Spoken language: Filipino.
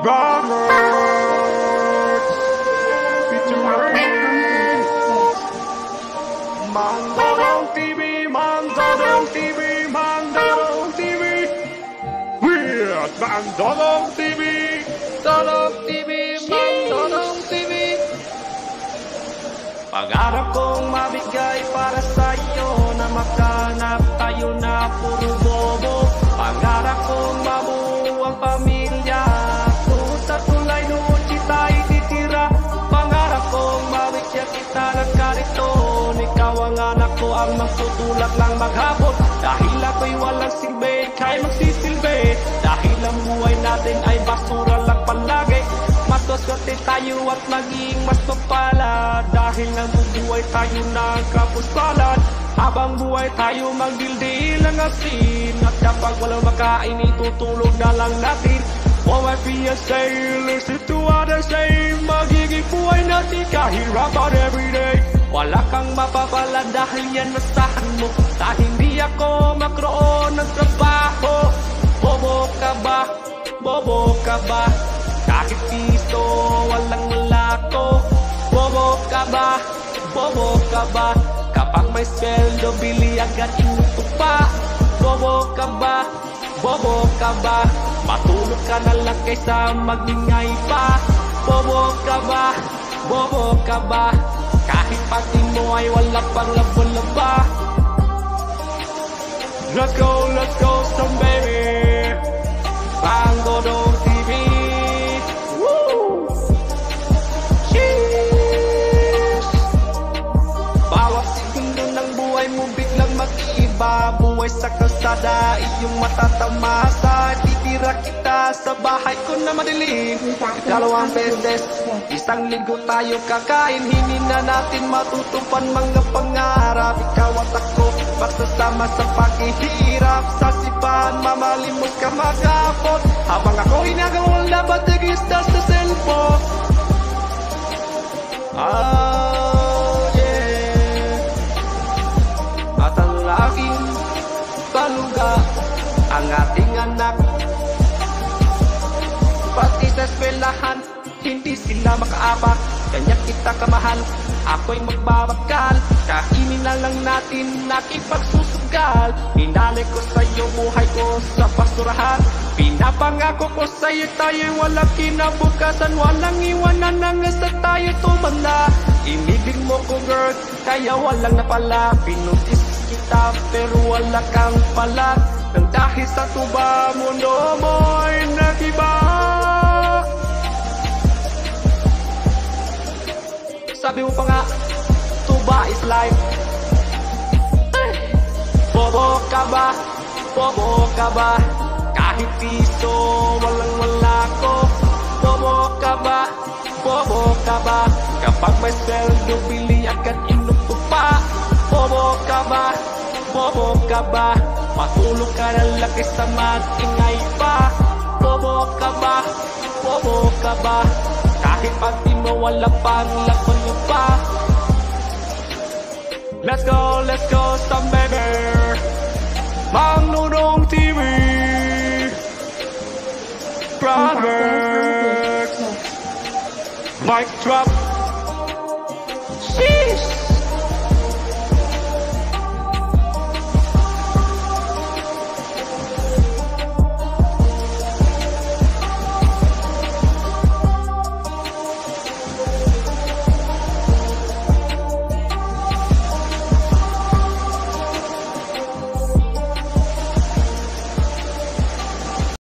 Roberts featuring Mandalong TV, Mandalong TV, Mandalong TV. We're Mandalong TV, Mandalong TV, Mandalong TV. Pangarap kong mabigay para sa'yo na makanap tayo na puro bobo. Pangarap kong mabuo ang pamilya doon sa tulay noon kita'y titira. Pangarap kong mabigyan kita ng kariton. Ikaw ang anak ko ang magtutulak lang maghapon. Dahil ako'y walang silbi, kay magsisilbi. Dahil ang buhay natin ay basura lang palagi. Mas maswerte tayo at maging mas mapalad. Dahil nabubuhay tayo ng kapusalan. Habang buhay tayo magdildil ng asin. At kapag walang makain itutulog na lang natin. Oh, I be a sailor, listen to what I say. Magiging buhay natin kahirapan everyday. Wala kang mapapala dahil yan nasahan mo. Dahil hindi ako magkaroon ng trabaho. Bobo ka ba? Bobo ka ba? Kahit piso, walang malako. Bobo ka ba? Bobo ka ba? Kapag may sweldo, bili agad inuto pa. Bobo ka ba? Bobo ka ba? Matulog ka na lang kaysa magingay pa. Bobo ka ba? Bobo ka ba? Kahit pati mo ay wala pang laba-laba. Let's go, some baby. Mandalong TV. Woo! Cheers! Bawat segundo ng buhay mo biglang mag-iiba. Buhay sa kalsada, iyong matatamasa. Titira kita sa bahay ko na madilim. Dalawang beses, isang linggo tayo kakain. Hindi na natin matutupan mga pangarap. Ikaw at ako, magsasama sa paghihirap. Sa sipahan, mamalimos ka magapot. Habang ako inagawal na batigista sa cellphone. Yeah. At ang laging baluga, ang ating anak. Pati sa eskwelahan, hindi sila makaapak. Kanya kita kamahal, ako'y magbabakal. Kainin na lang natin, nakipagsusugal. Hinalay ko sa'yo buhay ko sa basurahan. Pinapangako ko sa'yo tayo'y walang kinabukasan. Walang iwanan hanggang sa tayo tumanda. Inibig mo ko girl, kaya walang napala. Pinutis kita pero wala kang palat. Nang dahil sa tuba, mundo mo'y nagiba. Sabi mo pa nga, tuba is life. Bobo ka ba? Bobo ka ba? Kahit piso, walang malako. Bobo ka ba? Bobo ka ba? Kapag may sweldo, bili agad inuto pa. Bobo ka ba? Bobo ka ba? Matulog ka na lang kaysa mag-ingay pa. Bobo ka ba? Bobo ka ba? Kahit pag di mo wala pang laban nyo pa. Let's go, some baby. Mandalong TV. Brothers. Mic drop.